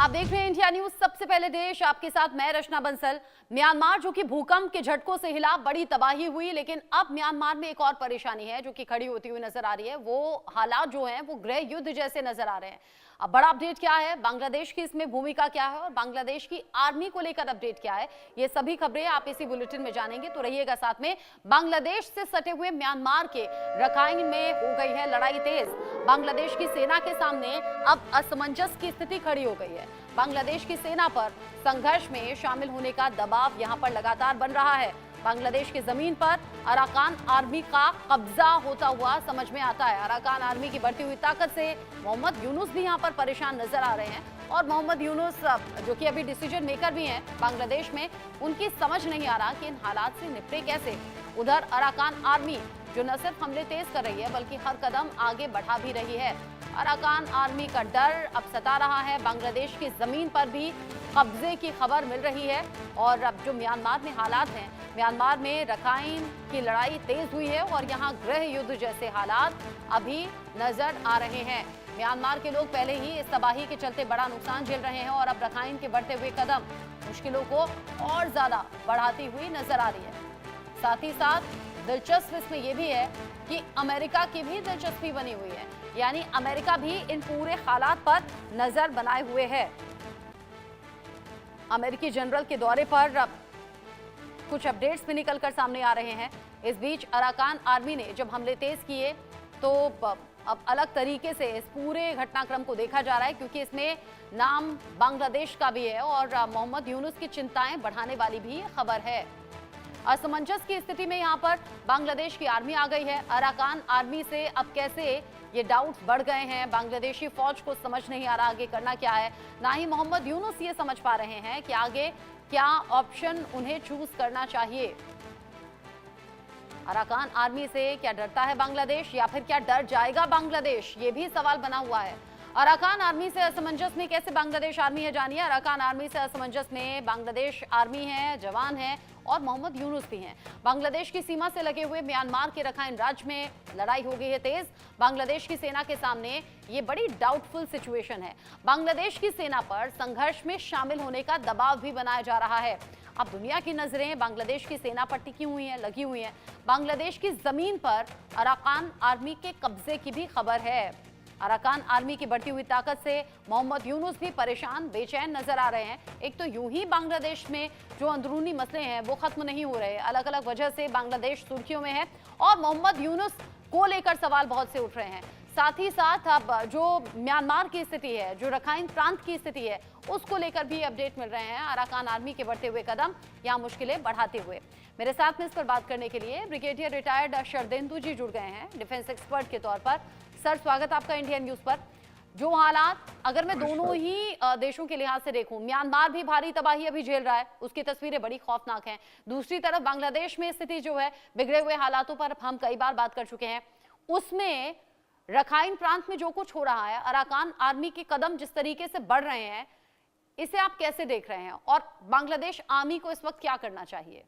आप देख रहे हैं इंडिया न्यूज। सबसे पहले देश, आपके साथ मैं रचना बंसल। म्यांमार जो कि भूकंप के झटकों से हिला, बड़ी तबाही हुई, लेकिन अब म्यांमार में एक और परेशानी है जो कि खड़ी होती हुई नजर आ रही है। वो हालात जो हैं वो गृह युद्ध जैसे नजर आ रहे हैं। अब बड़ा अपडेट क्या है, बांग्लादेश की इसमें भूमिका क्या है और बांग्लादेश की आर्मी को लेकर अपडेट क्या है, ये सभी खबरें आप इसी बुलेटिन में जानेंगे, तो रहिएगा साथ में। बांग्लादेश से सटे हुए म्यांमार के रखाइन में हो गई है लड़ाई तेज। बांग्लादेश की सेना के सामने अब असमंजस की स्थिति खड़ी हो गई है। बांग्लादेश की सेना पर संघर्ष में शामिल होने का दबाव यहां पर लगातार बन रहा है। बांग्लादेश की जमीन पर अराकान आर्मी का कब्जा होता हुआ समझ में आता है। अराकान आर्मी की बढ़ती हुई ताकत से मोहम्मद यूनुस भी यहां पर परेशान नजर आ रहे हैं और मोहम्मद यूनुस जो कि अभी डिसीजन मेकर भी हैं बांग्लादेश में, उनकी समझ नहीं आ रहा कि इन हालात से निपटे कैसे। उधर अराकान आर्मी जो न सिर्फ हमले तेज कर रही है बल्कि हर कदम आगे बढ़ा भी रही है। अराकान आर्मी का डर अब सता रहा है। बांग्लादेश की जमीन पर भी कब्जे की खबर मिल रही है और अब जो म्यांमार में हालात हैं, म्यांमार में रखाइन की लड़ाई तेज हुई है और यहाँ गृह युद्ध जैसे हालात अभी नजर आ रहे हैं। म्यांमार के लोग पहले ही इस तबाही के चलते बड़ा नुकसान झेल रहे हैं और अब रखाइन के बढ़ते हुए कदम मुश्किलों को और ज्यादा बढ़ाती हुई नजर आ रही है। साथ ही साथ दिलचस्प इसमें यह भी है कि अमेरिका की भी दिलचस्पी बनी हुई है, यानी अमेरिका भी इन पूरे हालात पर नजर बनाए हुए है। अमेरिकी जनरल के दौरे पर कुछ अपडेट्स भी निकलकर सामने आ रहे हैं। इस बीच अराकान आर्मी ने जब हमले तेज किए तो अब अलग तरीके से इस पूरे घटनाक्रम को देखा जा रहा है, क्योंकि इसमें नाम बांग्लादेश का भी है और मोहम्मद यूनुस की चिंताएं बढ़ाने वाली भी खबर है। असमंजस की स्थिति में यहां पर बांग्लादेश की आर्मी आ गई है। अराकान आर्मी से अब कैसे ये डाउट्स बढ़ गए हैं, बांग्लादेशी फौज को समझ नहीं आ रहा आगे करना क्या है, ना ही मोहम्मद यूनुस ये समझ पा रहे हैं कि आगे क्या ऑप्शन उन्हें चूज करना चाहिए। अराकान आर्मी से क्या डरता है बांग्लादेश या फिर क्या डर जाएगा बांग्लादेश, ये भी सवाल बना हुआ है। अराकान आर्मी से असमंजस में कैसे बांग्लादेश आर्मी है, जानिए। अराकान आर्मी से असमंजस में बांग्लादेश आर्मी है, जवान है और मोहम्मद यूनुस भी हैं। बांग्लादेश की सीमा से लगे हुए म्यांमार के रखाइन राज्य में लड़ाई हो गई है तेज। बांग्लादेश की सेना के सामने ये बड़ी डाउटफुल सिचुएशन है। बांग्लादेश की सेना पर संघर्ष में शामिल होने का दबाव भी बनाया जा रहा है। अब दुनिया की नजरें बांग्लादेश की सेना पर टिकी हुई हैं, लगी हुई हैं। बांग्लादेश की जमीन पर अराकान आर्मी के कब्जे की भी खबर है। अराकान आर्मी की बढ़ती हुई ताकत से मोहम्मद यूनुस भी परेशान, बेचैन नजर आ रहे हैं। एक तो यूं ही बांग्लादेश में जो अंदरूनी मसले हैं वो खत्म नहीं हो रहे, अलग अलग वजह से बांग्लादेश सुर्खियों में है और मोहम्मद यूनुस को लेकर सवाल बहुत से उठ रहे हैं। साथ ही साथ अब जो म्यांमार की स्थिति है, जो रखाइन प्रांत की स्थिति है, उसको लेकर भी अपडेट मिल रहे हैं। अराकान आर्मी के बढ़ते हुए कदम यहाँ मुश्किलें बढ़ाते हुए। मेरे साथ में इस पर बात करने के लिए ब्रिगेडियर रिटायर्ड शरदेंदु जी जुड़ गए हैं डिफेंस एक्सपर्ट के तौर पर। सर, स्वागत आपका इंडियन न्यूज पर। जो हालात अगर मैं दोनों ही देशों के लिहाज से देखूं, म्यांमार भी भारी तबाही अभी झेल रहा है, उसकी तस्वीरें बड़ी खौफनाक हैं। दूसरी तरफ बांग्लादेश में स्थिति जो है, बिगड़े हुए हालातों पर हम कई बार बात कर चुके हैं। उसमें रखाइन प्रांत में जो कुछ हो रहा है, अराकान आर्मी के कदम जिस तरीके से बढ़ रहे हैं, इसे आप कैसे देख रहे हैं और बांग्लादेश आर्मी को इस वक्त क्या करना चाहिए?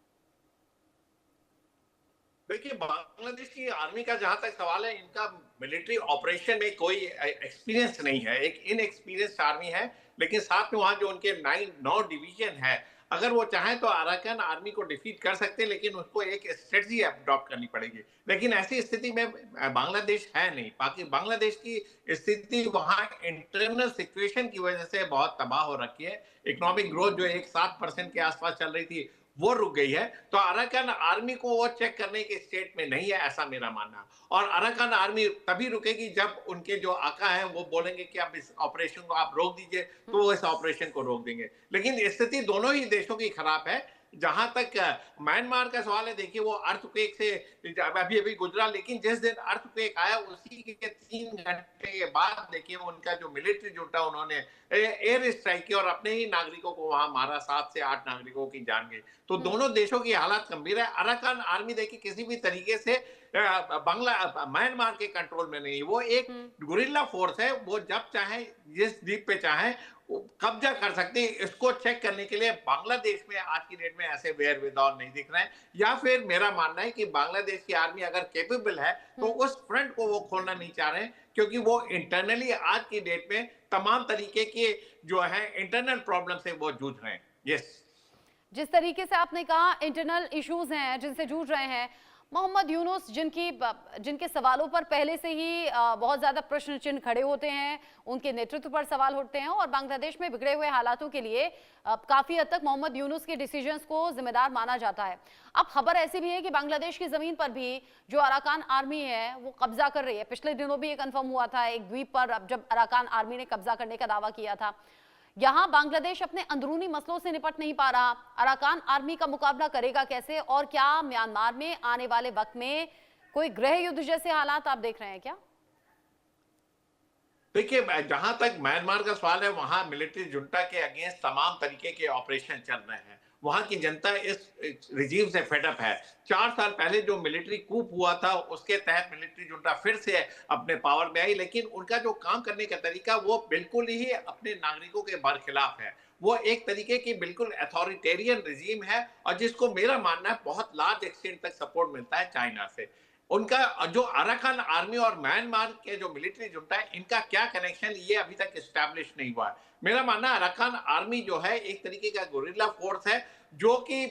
देखिए, बांग्लादेश की आर्मी का जहां तक सवाल है, इनका मिलिट्री ऑपरेशन में कोई एक्सपीरियंस नहीं है, एक इनएक्सपीरियंस्ड आर्मी है। लेकिन साथ में वहां जो उनके 9 डिवीजन है, अगर वो चाहें तो अराकान आर्मी को डिफीट कर सकते हैं, लेकिन उसको एक स्ट्रेटजी अडॉप्ट करनी पड़ेगी। लेकिन ऐसी स्थिति में बांग्लादेश है नहीं। बाकी बांग्लादेश की स्थिति वहां इंटरनल सिचुएशन की वजह से बहुत तबाह हो रखी है। इकोनॉमिक ग्रोथ जो 7% के आसपास चल रही थी, वो रुक गई है। तो अराकान आर्मी को वो चेक करने के स्टेट में नहीं है, ऐसा मेरा मानना। और अराकान आर्मी तभी रुकेगी जब उनके जो आका हैं वो बोलेंगे कि अब इस ऑपरेशन को आप रोक दीजिए, तो वो इस ऑपरेशन को रोक देंगे। लेकिन स्थिति दोनों ही देशों की खराब है। जहां तक म्यांमार का सवाल है, देखिए वो अर्थक्वेक से अभी अभी गुजरा, लेकिन जिस दिन अर्थक्वेक आया उसी के 3 घंटे के बाद देखिए उनका जो मिलिट्री जुटा, उन्होंने एयर स्ट्राइक की और अपने ही नागरिकों को वहां मारा। 7 से 8 नागरिकों की जान गई। तो दोनों देशों की हालत गंभीर है। अराकान आर्मी देखिए किसी भी तरीके से म्यांमार के कंट्रोल में नहीं, वो एक गुरिल्ला फोर्स है। वो जब चाहे जिस द्वीप पे चाहे कब्जा कर सकती है, इसको चेक करने के लिए बांग्लादेश में आज की डेट में ऐसे वेयर विदआउट नहीं दिख रहे हैं। या फिर मेरा मानना है कि बांग्लादेश की आर्मी अगर कैपेबल है तो उस फ्रंट को वो खोलना नहीं चाह रहे हैं, क्योंकि वो इंटरनली आज की डेट में तमाम तरीके के जो है इंटरनल प्रॉब्लम से वो जूझ रहे हैं। यस, जिस तरीके से आपने कहा इंटरनल इश्यूज हैं जिनसे जूझ रहे हैं, मोहम्मद यूनुस जिनके सवालों पर पहले से ही बहुत ज्यादा प्रश्न चिन्ह खड़े होते हैं, उनके नेतृत्व पर सवाल उठते हैं और बांग्लादेश में बिगड़े हुए हालातों के लिए काफी हद तक मोहम्मद यूनुस के डिसीजंस को जिम्मेदार माना जाता है। अब खबर ऐसी भी है कि बांग्लादेश की जमीन पर भी जो अराकान आर्मी है वो कब्जा कर रही है। पिछले दिनों भी ये कंफर्म हुआ था एक द्वीप पर, अब जब अराकान आर्मी ने कब्जा करने का दावा किया था। यहां बांग्लादेश अपने अंदरूनी मसलों से निपट नहीं पा रहा, अराकान आर्मी का मुकाबला करेगा कैसे? और क्या म्यांमार में आने वाले वक्त में कोई गृह युद्ध जैसे हालात आप देख रहे हैं क्या? देखिए, जहां तक म्यांमार का सवाल है, वहां मिलिट्री जुंटा के अगेंस्ट तमाम तरीके के ऑपरेशन चल रहे हैं। वहां की जनता इस रिजीम से फेडअप है। 4 साल पहले जो मिलिट्री कूप हुआ था, उसके तहत मिलिट्री जुंटा फिर से अपने पावर में आई, लेकिन उनका जो काम करने का तरीका वो बिल्कुल ही अपने नागरिकों के बरखिलाफ है। वो एक तरीके की बिल्कुल अथॉरिटेरियन रिजीम है, और जिसको मेरा मानना है बहुत लार्ज एक्सटेंट तक सपोर्ट मिलता है चाइना से। उनका जो अराकान आर्मी और म्यांमार के जो मिलिट्री जुंटा है, इनका क्या कनेक्शन, ये अभी तक एस्टैब्लिश नहीं हुआ है। मेरा मानना है अराकान आर्मी जो है एक तरीके का गुरिल्ला फोर्स है, जो कि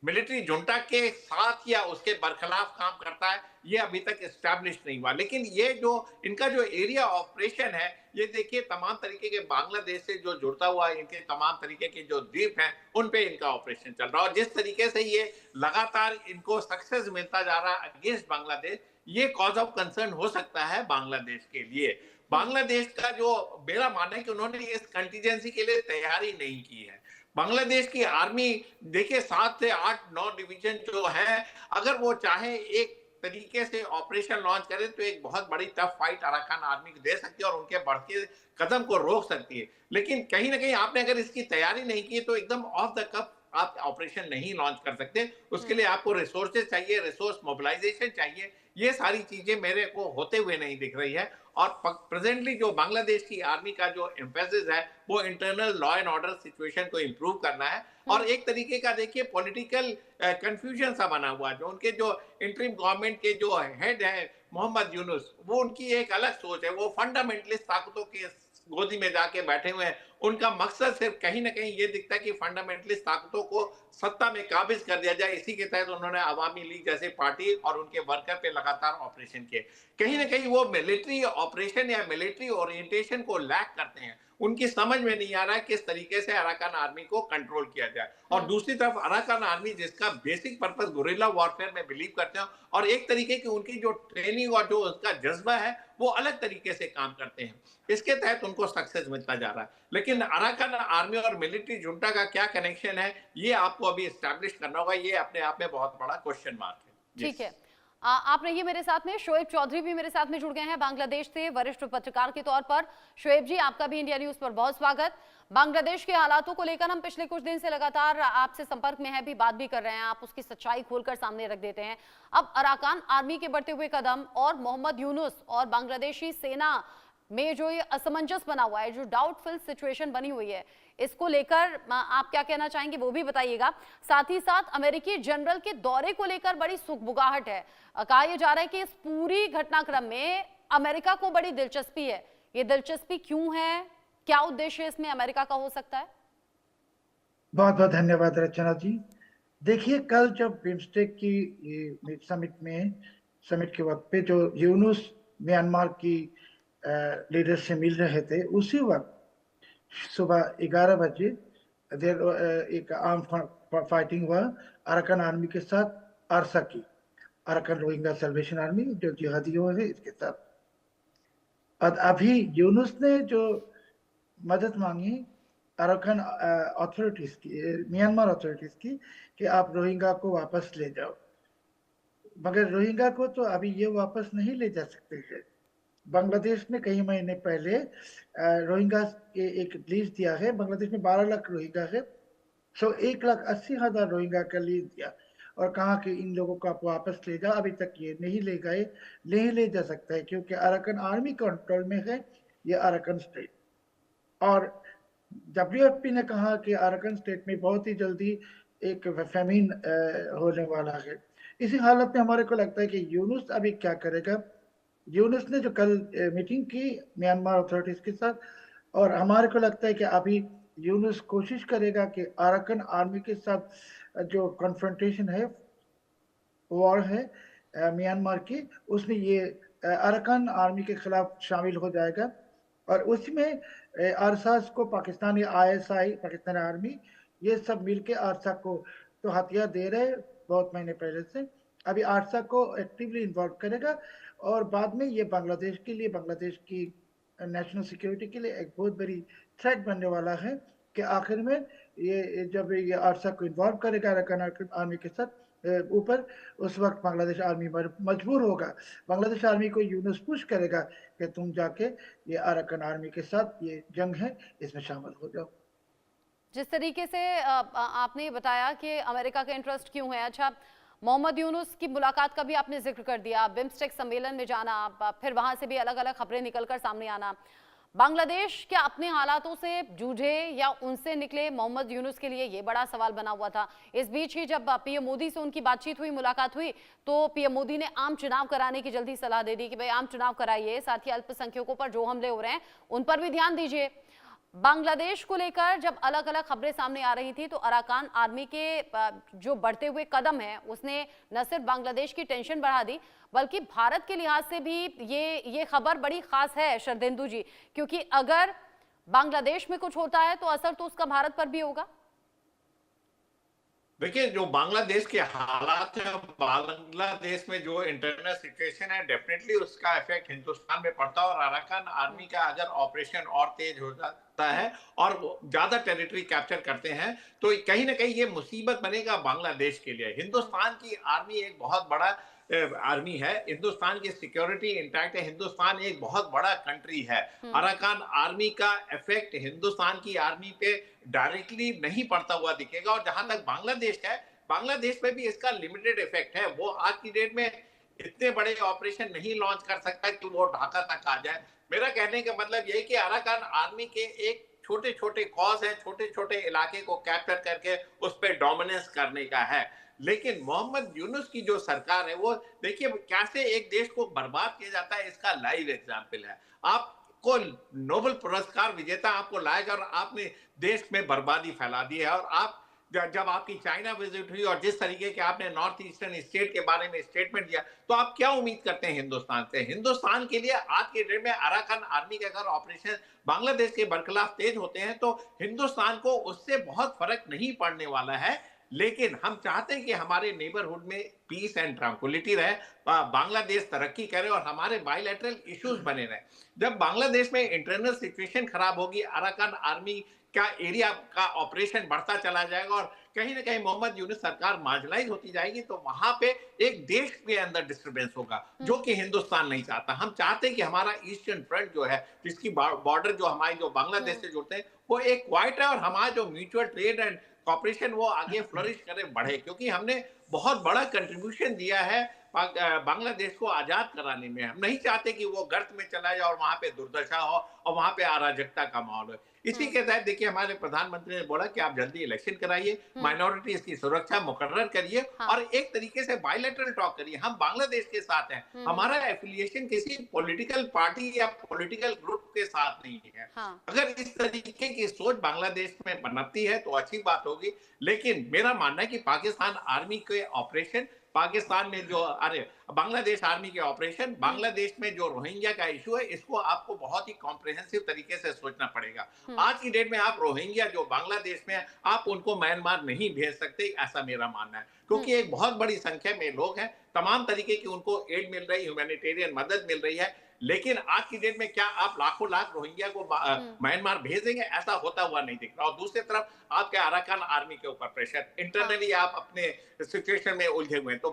मिलिट्री जुंटा के साथ या उसके बरखिलाफ काम करता है, ये अभी तक एस्टैब्लिश नहीं हुआ। लेकिन ये जो इनका जो एरिया ऑपरेशन है, ये देखिए तमाम तरीके के बांग्लादेश से जो जुड़ता हुआ है, इनके तमाम तरीके के जो द्वीप हैं, उन पे इनका ऑपरेशन चल रहा है। और जिस तरीके से ये लगातार इनको सक्सेस मिलता जा रहा है अगेंस्ट बांग्लादेश, ये कॉज ऑफ कंसर्न हो सकता है बांग्लादेश के लिए। बांग्लादेश का जो मेरा मानना है कि उन्होंने इस कंटीजेंसी के लिए तैयारी नहीं की है। बांग्लादेश की आर्मी देखिए 7 से 8-9 डिवीजन जो है, अगर वो चाहे एक तरीके से ऑपरेशन लॉन्च करे तो एक बहुत बड़ी टफ फाइट अराकान आर्मी को दे सकती है और उनके बढ़ते कदम को रोक सकती है। लेकिन कहीं ना कहीं आपने अगर इसकी तैयारी नहीं की तो एकदम ऑफ द कफ आप ऑपरेशन नहीं लॉन्च कर सकते। उसके लिए आपको रिसोर्सेज चाहिए, रिसोर्स मोबिलाइजेशन चाहिए। ये सारी चीजें मेरे को होते हुए नहीं दिख रही है। और प्रेजेंटली जो बांग्लादेश की आर्मी का जो एम्फेसिस है, वो internal law and order situation को इंप्रूव करना है। और एक तरीके का देखिए पॉलिटिकल कंफ्यूजन सा बना हुआ है। जो उनके जो इंटरिम गवर्नमेंट के जो हेड है मोहम्मद यूनुस, वो उनकी एक अलग सोच है। वो फंडामेंटलिस्ट ताकतों के गोदी में जाके बैठे हुए हैं। उनका मकसद सिर्फ कहीं ना कहीं ये दिखता है कि फंडामेंटलिस्ट ताकतों को सत्ता में काबिज कर दिया जाए। इसी के तहत उन्होंने अवामी लीग जैसे पार्टी और उनके वर्कर पे लगातार ऑपरेशन किए। कहीं ना कहीं वो मिलिट्री ऑपरेशन या मिलिट्री ओरिएंटेशन को लैक करते हैं। उनकी समझ में नहीं आ रहा है किस तरीके से अराकान आर्मी को कंट्रोल किया जाए। और दूसरी तरफ अराकान आर्मी जिसका बेसिक पर्पस गुरिल्ला वॉरफेयर में बिलीव करते हैं, और एक तरीके की उनकी जो ट्रेनिंग और जो उसका जज्बा है वो अलग तरीके से काम करते हैं। इसके तहत उनको सक्सेस मिलता जा रहा है। लेकिन अराकान आर्मी और मिलिट्री जुंटा का क्या कनेक्शन है, ये आपको अभी एस्टैब्लिश करना होगा। ये अपने आप में बहुत बड़ा क्वेश्चन मार्क है। ठीक है, आप रहिए मेरे साथ में। शोएब चौधरी भी मेरे साथ में जुड़ गए हैं बांग्लादेश से वरिष्ठ पत्रकार के तौर पर। शोएब जी, आपका भी इंडिया न्यूज पर बहुत स्वागत। बांग्लादेश के हालातों को लेकर हम पिछले कुछ दिन से लगातार आपसे संपर्क में है, भी बात भी कर रहे हैं, आप उसकी सच्चाई खोलकर सामने रख देते हैं। अब अराकान आर्मी के बढ़ते हुए कदम और मोहम्मद यूनुस और बांग्लादेशी सेना में जो ये असमंजस बना हुआ है, जो डाउटफुल सिचुएशन बनी हुई है, इसको लेकर आप क्या कहना चाहेंगे वो भी बताइएगा। साथ ही साथ अमेरिकी जनरल के दौरे को लेकर बड़ी सुगबुगाहट है। कहा यह जा रहा है कि इस पूरी घटनाक्रम में अमेरिका को बड़ी दिलचस्पी है। ये दिलचस्पी क्यों है, क्या उद्देश्य इसमें अमेरिका का हो सकता है? बहुत बहुत धन्यवाद रचना जी। देखिए, कल जब बिम्स्टेक की समिट के वक्त पे जो यूनुस म्यांमार की लीडर से मिल रहे थे, उसी वक्त सुबह 11 बजे एक आर्म फाइटिंग हुआ अराकान आर्मी के साथ। आरसा की अराकान रोहिंग्या सल्वेशन आर्मी जो जिहादियों है इसके साथ। और अभी यूनुस ने जो मदद मांगी अराकान अथॉरिटीज की, म्यांमार अथॉरिटीज की, कि आप रोहिंग्या को वापस ले जाओ। मगर रोहिंग्या को तो अभी ये वापस नहीं ले जा सकते हैं। बांग्लादेश ने कई महीने पहले रोहिंग्या के एक लिस्ट दिया है। बांग्लादेश में 12 लाख रोहिंग्या है, 1,80,000 रोहिंग्या का लिस्ट दिया और कहा कि इन लोगों को आप वापस ले जाओ। अभी तक ये नहीं ले जा सकता है, क्योंकि अराकान आर्मी कंट्रोल में है ये अराकान स्टेट। और WFP ने कहा कि अराकान स्टेट में बहुत ही जल्दी एक फेमिन होने वाला है। इसी हालत में हमारे को लगता है कि यूनुस अभी क्या करेगा। यूनुस ने जो कल मीटिंग की म्यांमार अथॉरिटीज के साथ, और हमारे को लगता है कि अभी यूनुस कोशिश करेगा कि अराकान आर्मी के साथ जो कन्फ्रंटेशन है, वॉर है म्यांमार की, उसमें ये अराकान आर्मी के खिलाफ शामिल हो जाएगा। और उसमें अरसास को पाकिस्तानी ISI, पाकिस्तानी आर्मी, ये सब मिलके आरसा को तो हथियार दे रहे हैं बहुत महीने पहले से। अभी आरसा को एक्टिवली इन्वॉल्व करेगा और बाद में ये बांग्लादेश के लिए, बांग्लादेश की नेशनल सिक्योरिटी के लिए एक बहुत बड़ी थ्रेट बनने वाला है कि आखिर में ये जब ये आरसा को इन्वॉल्व करेगा अराकान आर्मी के साथ ऊपर, उस वक्त बांग्लादेश आर्मी मजबूर होगा, बांग्लादेश आर्मी को यूनुस पुश करेगा कि तुम जाके ये अराकान आर्मी के साथ ये जंग है इसमें शामिल हो जाओ। जिस तरीके से आपने बताया कि अमेरिका का इंटरेस्ट क्यों है, अच्छा मोहम्मद यूनुस की मुलाकात का भी आपने जिक्र कर दिया, बिम्स्टेक सम्मेलन में जाना, फिर वहां से भी अलग अलग खबरें निकलकर सामने आना, बांग्लादेश क्या अपने हालातों से जूझे या उनसे निकले, मोहम्मद यूनुस के लिए ये बड़ा सवाल बना हुआ था। इस बीच ही जब पीएम मोदी से उनकी बातचीत हुई, मुलाकात हुई, तो पीएम मोदी ने आम चुनाव कराने की जल्दी सलाह दे दी कि भाई आम चुनाव कराइए, साथ ही अल्पसंख्यकों पर जो हमले हो रहे हैं उन पर भी ध्यान दीजिए। बांग्लादेश को लेकर जब अलग अलग खबरें सामने आ रही थी तो अराकान आर्मी के जो बढ़ते हुए कदम है उसने न सिर्फ बांग्लादेश की टेंशन बढ़ा दी, बल्कि भारत के लिहाज से भी ये खबर बड़ी खास है शरदेंदु जी, क्योंकि अगर बांग्लादेश में कुछ होता है तो असर तो उसका भारत पर भी होगा। देखिए, जो बांग्लादेश के हालात है, बांग्लादेश में जो इंटरनल सिचुएशन है, डेफिनेटली उसका इफेक्ट हिंदुस्तान में पड़ता है। और अराकान आर्मी का अगर ऑपरेशन और तेज हो जाता है और ज्यादा टेरिटरी कैप्चर करते हैं तो कहीं ना कहीं ये मुसीबत बनेगा बांग्लादेश के लिए। हिंदुस्तान की आर्मी एक बहुत बड़ा आर्मी है, हिंदुस्तान की सिक्योरिटी इंटैक्ट है, हिंदुस्तान एक बहुत बड़ा कंट्री है। अराकान आर्मी का इफेक्ट हिंदुस्तान की आर्मी पे डायरेक्टली नहीं पड़ता हुआ दिखेगा। और जहां तक बांग्लादेश है, बांग्लादेश में भी इसका लिमिटेड इफेक्ट है। वो आज की डेट में इतने बड़े ऑपरेशन नहीं लॉन्च कर सकता कि वो ढाका तक आ जाए। मेरा कहने का मतलब यह कि अराकान आर्मी के एक छोटे छोटे कॉज है, छोटे छोटे इलाके को कैप्चर करके उस पर डोमिनेंस करने का है। लेकिन मोहम्मद यूनुस की जो सरकार है, वो देखिए कैसे एक देश को बर्बाद किया जाता है, इसका लाइव एग्जाम्पल है। आपको नोबेल पुरस्कार विजेता आपको लाएगा और आपने देश में बर्बादी फैला दी है। और आप जब आपकी चाइना विजिट हुई और जिस तरीके के आपने नॉर्थ ईस्टर्न स्टेट के बारे में स्टेटमेंट दिया, तो आप क्या उम्मीद करते हैं हिंदुस्तान से? हिंदुस्तान के लिए आज के डेट में अराकान आर्मी का अगर ऑपरेशन बांग्लादेश के बरखिलाफ तेज होते हैं तो हिंदुस्तान को उससे बहुत फर्क नहीं पड़ने वाला है। लेकिन हम चाहते हैं कि हमारे नेबरहुड में पीस एंड ट्रैंक्विलिटी रहे, बांग्लादेश तरक्की करे और हमारे बायलैटरल इश्यूज बने रहे। जब बांग्लादेश में इंटरनल सिचुएशन खराब होगी, अराकान आर्मी का एरिया का ऑपरेशन बढ़ता चला जाएगा और कहीं ना कहीं मोहम्मद यूनुस सरकार मार्जिनलाइज होती जाएगी, तो वहां पे एक देश के अंदर डिस्टर्बेंस होगा जो कि हिंदुस्तान नहीं चाहता। हम चाहते हैं कि हमारा ईस्टर्न फ्रंट जो है, जिसकी बॉर्डर जो हमारी जो बांग्लादेश से जुड़ते हैं, वो एक क्वाइट है और हमारा जो म्यूचुअल ट्रेड एंड कॉपरेशन वो आगे फ्लरिश करे, बढ़े, क्योंकि हमने बहुत बड़ा कंट्रीब्यूशन दिया है बांग्लादेश को आजाद कराने में। हम नहीं चाहते कि वो गर्त में चला जाए और वहां पे दुर्दशा हो और वहां पे अराजकता का माहौल हो। इसी के तहत देखिए हमारे प्रधानमंत्री ने बोला कि आप जल्दी इलेक्शन कराइए, माइनॉरिटीज की सुरक्षा मुकर्रर करिए और एक तरीके से बायलैटरल टॉक करिए। हम बांग्लादेश के साथ हैं, हमारा एफिलिएशन किसी पॉलिटिकल पार्टी या पॉलिटिकल ग्रुप के साथ नहीं है। अगर इस तरीके की सोच बांग्लादेश में बनती है तो अच्छी बात होगी। लेकिन मेरा मानना है कि पाकिस्तान आर्मी के ऑपरेशन, पाकिस्तान में जो बांग्लादेश आर्मी के ऑपरेशन, बांग्लादेश में जो रोहिंग्या का इशू है, इसको आपको बहुत ही कॉम्प्रिहेंसिव तरीके से सोचना पड़ेगा। आज की डेट में आप रोहिंग्या जो बांग्लादेश में, आप उनको म्यांमार नहीं भेज सकते, ऐसा मेरा मानना है, क्योंकि एक बहुत बड़ी संख्या में लोग हैं, तमाम तरीके की उनको एड मिल रही, ह्यूमैनिटेरियन मदद मिल रही है। लेकिन आज की डेट में क्या आप लाखों लाख रोहिंग्या को म्यांमार भेजेंगे? ऐसा होता हुआ नहीं दिख रहा। और दूसरी तरफ आपके अराकान आर्मी के ऊपर प्रेशर, इंटरनली आप अपने सिचुएशन में उलझे हुए हैं। तो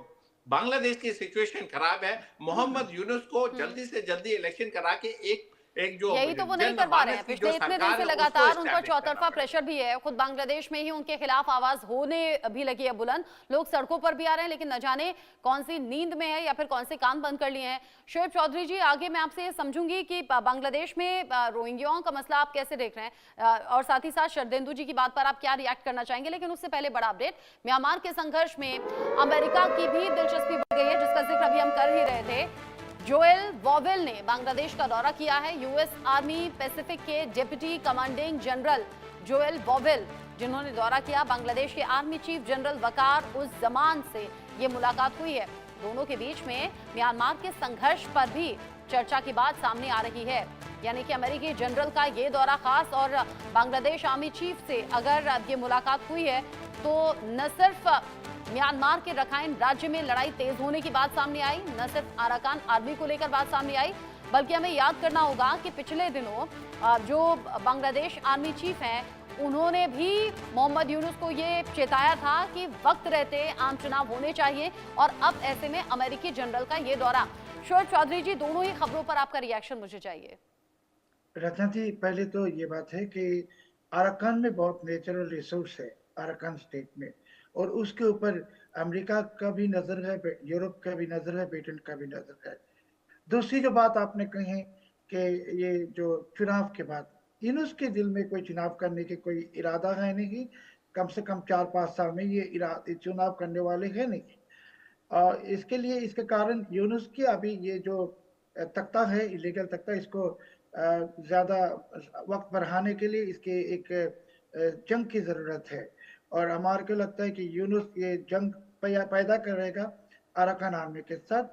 बांग्लादेश की सिचुएशन खराब है। मोहम्मद यूनुस को जल्दी से जल्दी इलेक्शन करा के एक एक जो यही तो वो नहीं कर पा रहे हैं। जनमानस की पिछले जो इतने दिन सरकार से है उसको लगातार उन पर establish करना चौतरफा पड़ेगा। प्रेशर भी है। खुद बांग्लादेश में ही उनके खिलाफ आवाज होने भी लगी है बुलंद। लोग सड़कों पर भी आ रहे हैं, लेकिन न जाने कौन सी नींद में है या फिर कौन से कान बंद कर लिए हैं। शोएब चौधरी जी, आगे मैं आपसे ये समझूंगी कि बांग्लादेश में रोहिंग्याओं का मसला आप कैसे देख रहे हैं, और साथ ही साथ शरदेंदु जी की बात पर आप क्या रिएक्ट करना चाहेंगे। लेकिन उससे पहले बड़ा अपडेट, म्यांमार के संघर्ष में अमेरिका की भी दिलचस्पी बढ़ गई है, जिसका जिक्र अभी हम कर ही रहे थे। जोएल वॉवेल ने बांग्लादेश का दौरा किया है। यूएस आर्मी पैसिफिक के deputy commanding general Joel vowel, जिन्होंने दौरा किया, बांग्लादेश के आर्मी चीफ जनरल वकार उस जमान से ये मुलाकात हुई है। दोनों के बीच में म्यांमार के संघर्ष पर भी चर्चा की बात सामने आ रही है। यानी कि अमेरिकी जनरल का ये दौरा खास और बांग्लादेश आर्मी चीफ से अगर ये मुलाकात हुई है, तो न सिर्फ म्यांमार के रखाइन राज्य में लड़ाई तेज होने की बात सामने आई, न सिर्फ अराकान आर्मी को लेकर बात सामने आई, बल्कि हमें याद करना होगा कि पिछले दिनों जो बांग्लादेश आर्मी चीफ हैं, उन्होंने भी मोहम्मद यूनुस को ये चेताया था कि वक्त रहते आम चुनाव होने चाहिए, और अब ऐसे में अमेरिकी जनरल का ये दौरा। शोएब चौधरी जी, दोनों ही खबरों पर आपका रिएक्शन मुझे चाहिए। रचना जी, पहले तो ये बात है कि अराकान में बहुत नेचुरल रिसोर्स है, अराकान स्टेट में, और उसके ऊपर अमेरिका का भी नजर है, यूरोप का भी नजर है, ब्रिटेन का भी नजर है। दूसरी जो बात आपने कही है कि ये जो चुनाव के बाद यूनुस के दिल में कोई चुनाव करने की कोई इरादा है नहीं, कम से कम 4-5 साल में ये चुनाव करने वाले हैं नहीं। इसके लिए, इसके कारण यूनुस की अभी ये जो तख्ता है, इलीगल तख्ता, इसको ज्यादा वक्त बढ़ाने के लिए इसके एक जंग की जरूरत है। और हमारे को लगता है कि यूनुस ये जंग पैदा करेगा अराकान आर्मी के साथ,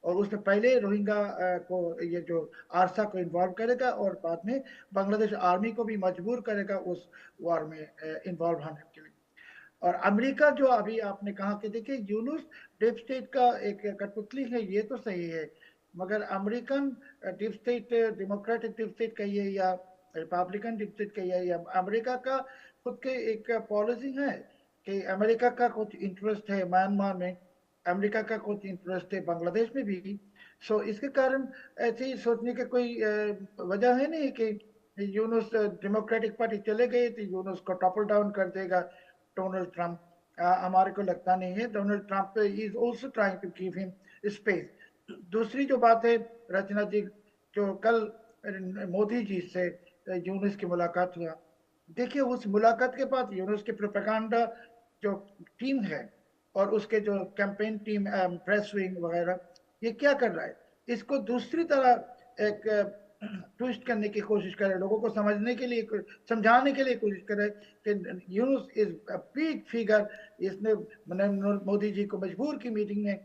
और उसमें पहले रोहिंग्या को, ये जो आरसा को इन्वॉल्व करेगा, और बाद में बांग्लादेश आर्मी को भी मजबूर करेगा उस वार में इन्वॉल्व होने के लिए। और अमेरिका जो अभी आपने कहा कि देखिए यूनुस डीप स्टेट का एक कठपुतली है, ये तो सही है, मगर American deep state, democratic deep state कहिए या रिपब्लिकन डीप स्टेट कहिए, या अमेरिका का खुद के एक पॉलिसी है कि अमेरिका का कुछ इंटरेस्ट है म्यांमार में, अमेरिका का कुछ इंटरेस्ट है बांग्लादेश में भी। सो इसके कारण ऐसे ही सोचने की कोई वजह है नहीं कि यूनुस डेमोक्रेटिक पार्टी चले गए तो यूनुस को टॉपल डाउन कर देगा डोनाल्ड ट्रंप। हमारे को लगता नहीं है। Donald Trump is also trying to give him space. दूसरी जो बात है रचना जी, जो कल मोदी जी से यूनुस की मुलाकात हुआ, देखिए उस मुलाकात के बाद यूनुस की प्रोपेगेंडा जो टीम है और उसके जो कैंपेन टीम, प्रेस विंग वगैरह, ये क्या कर रहा है, इसको दूसरी तरह एक ट्विस्ट करने की कोशिश करे, लोगों को समझने के लिए, समझाने के लिए कोशिश करे कि Yunus is a big figure. इसने मोदी जी को मजबूर की मीटिंग में।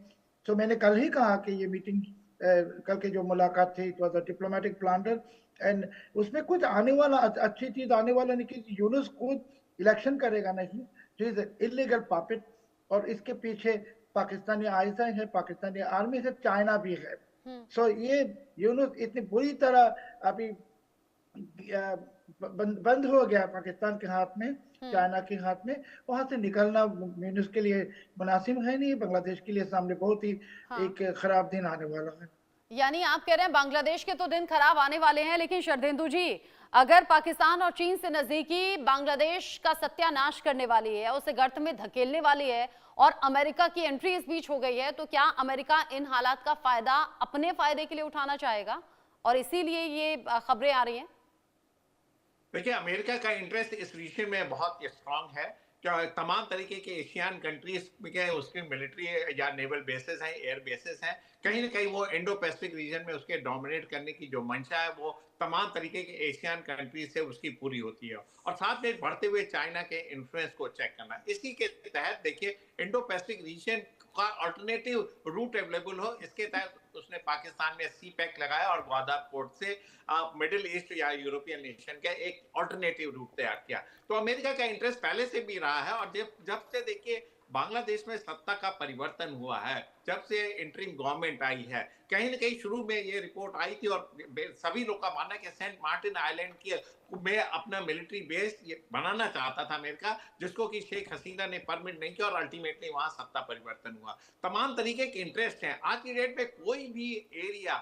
तो मैंने कल ही कहा कि ये मीटिंग, कल की जो मुलाकात थी, it was a diplomatic blunder, and उसमें कुछ आने वाला, अच्छी चीज आने वाला नहीं कि यूनुस खुद इलेक्शन करेगा नहीं, जो इज इलीगल पॉपेट, और इसके पीछे पाकिस्तानी आईएसआई है, पाकिस्तानी आर्मी है, चाइना भी है। सो ये यूनुस इतनी बुरी तरह अभी बंद हो गया पाकिस्तान के हाथ में, चाइना के हाथ में, वहां से निकलना यूनुस के लिए मुनासिब है नहीं। बांग्लादेश के लिए सामने बहुत ही एक खराब दिन आने वाला है। यानी आप कह रहे हैं बांग्लादेश के तो दिन खराब आने वाले हैं, लेकिन शरदेंदु जी, अगर पाकिस्तान और चीन से नजदीकी बांग्लादेश का सत्यानाश करने वाली है, उसे गर्त में धकेलने वाली है, और अमेरिका की एंट्री इस बीच हो गई है, तो क्या अमेरिका इन हालात का फायदा अपने फायदे के लिए उठाना चाहेगा, और इसीलिए ये खबरें आ रही हैं? देखिए, अमेरिका का इंटरेस्ट इस रीजन में बहुत स्ट्रांग है। तमाम तरीके के एशियन कंट्रीज के उसके मिलिट्री या नेवल बेसेस हैं, एयर बेसेस हैं, कहीं ना कहीं वो इंडो पैसिफिक रीजन में उसके डोमिनेट करने की जो मंशा है वो तमाम तरीके के एशियन कंट्रीज से उसकी पूरी होती है, और साथ में बढ़ते हुए चाइना के इन्फ्लुएंस को चेक करना। इसी के तहत देखिए, इंडो पैसिफिक रीजन का अल्टरनेटिव रूट अवेलेबल हो, इसके तहत उसने पाकिस्तान में सी पैक लगाया और ग्वादर पोर्ट से मिडिल ईस्ट या यूरोपियन नेशन का एक अल्टरनेटिव रूट तैयार किया। तो अमेरिका का इंटरेस्ट पहले से भी रहा है, और जब से देखिए बांग्लादेश में सत्ता का परिवर्तन हुआ है, जब से इंटरिम गवर्नमेंट आई है, कहीं ना कहीं शुरू में ये रिपोर्ट आई थी और सभी लोग का मानना है कि सेंट मार्टिन आइलैंड की में अपना मिलिट्री बेस बनाना चाहता था अमेरिका, जिसको कि शेख हसीना ने परमिट नहीं किया, और अल्टीमेटली वहां सत्ता परिवर्तन हुआ। तमाम तरीके के इंटरेस्ट हैं। आज की डेट में कोई भी एरिया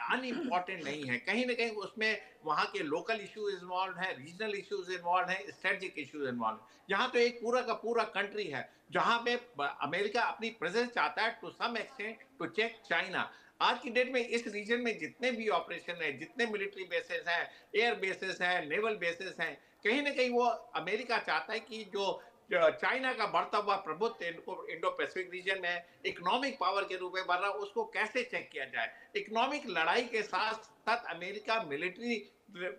अनइम्पॉर्टेंट नहीं है। कहीं ना कहीं उसमें वहाँ के लोकल इश्यूज इन्वॉल्व हैं, रीजनल इश्यूज इन्वॉल्व हैं, स्ट्रेटेजिक इश्यूज इन्वॉल्व हैं। यहाँ तो एक पूरा का पूरा कंट्री है जहाँ पे अमेरिका अपनी प्रेजेंस चाहता है to some extent to check China. आज की डेट में इस रीजन में जितने भी ऑपरेशन है, जितने मिलिट्री बेसेस हैं, एयर बेसेस हैं, नेवल बेसेस हैं, कहीं ना कहीं वो अमेरिका चाहता है कि जो चाइना का बढ़ता हुआ प्रभुत्व इंडो पैसिफिक रीजन में इकोनॉमिक पावर के रूप में बढ़ रहा है, उसको कैसे चेक किया जाए। इकोनॉमिक लड़ाई के साथ साथ अमेरिका मिलिट्री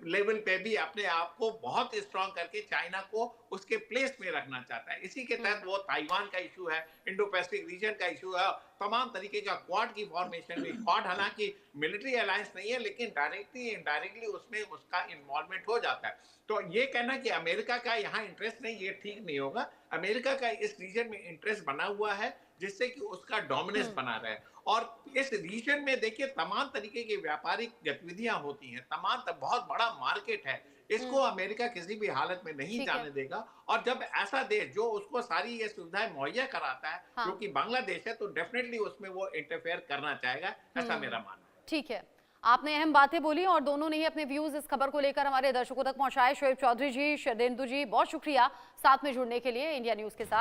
लेवल पे भी अपने आप को बहुत स्ट्रांग करके चाइना को उसके प्लेस में रखना चाहता है। इसी के तहत वो ताइवान का इशू है, इंडो पैसिफिक रीजन का इशू है, तमाम तरीके का क्वाड की फॉर्मेशन में। क्वाड हालांकि मिलिट्री अलायंस नहीं है, लेकिन डायरेक्टली इनडायरेक्टली उसमें उसका इन्वॉल्वमेंट हो जाता है। तो ये कहना कि अमेरिका का यहाँ इंटरेस्ट नहीं, ये ठीक नहीं होगा। अमेरिका का इस रीजन में इंटरेस्ट बना हुआ है जिससे कि उसका डोमिनेंस बना रहे। और इस रीजन में देखिए तमाम तरीके की व्यापारिक गतिविधियां होती हैं, बहुत बड़ा मार्केट है। इसको अमेरिका किसी भी हालत में नहीं जाने देगा। और जब ऐसा देश जो उसको सारी ये सुविधाएं मुहैया कराता है, हाँ। जो कि बांग्लादेश है, तो डेफिनेटली उसमें वो इंटरफेयर करना चाहेगा, ऐसा मेरा मानना है। ठीक है, आपने अहम बातें बोली और दोनों ने ही अपने व्यूज इस खबर को लेकर हमारे दर्शकों तक पहुंचाए। शोएब चौधरी जी, शरदेंदु जी, बहुत शुक्रिया साथ में जुड़ने के लिए इंडिया न्यूज के साथ।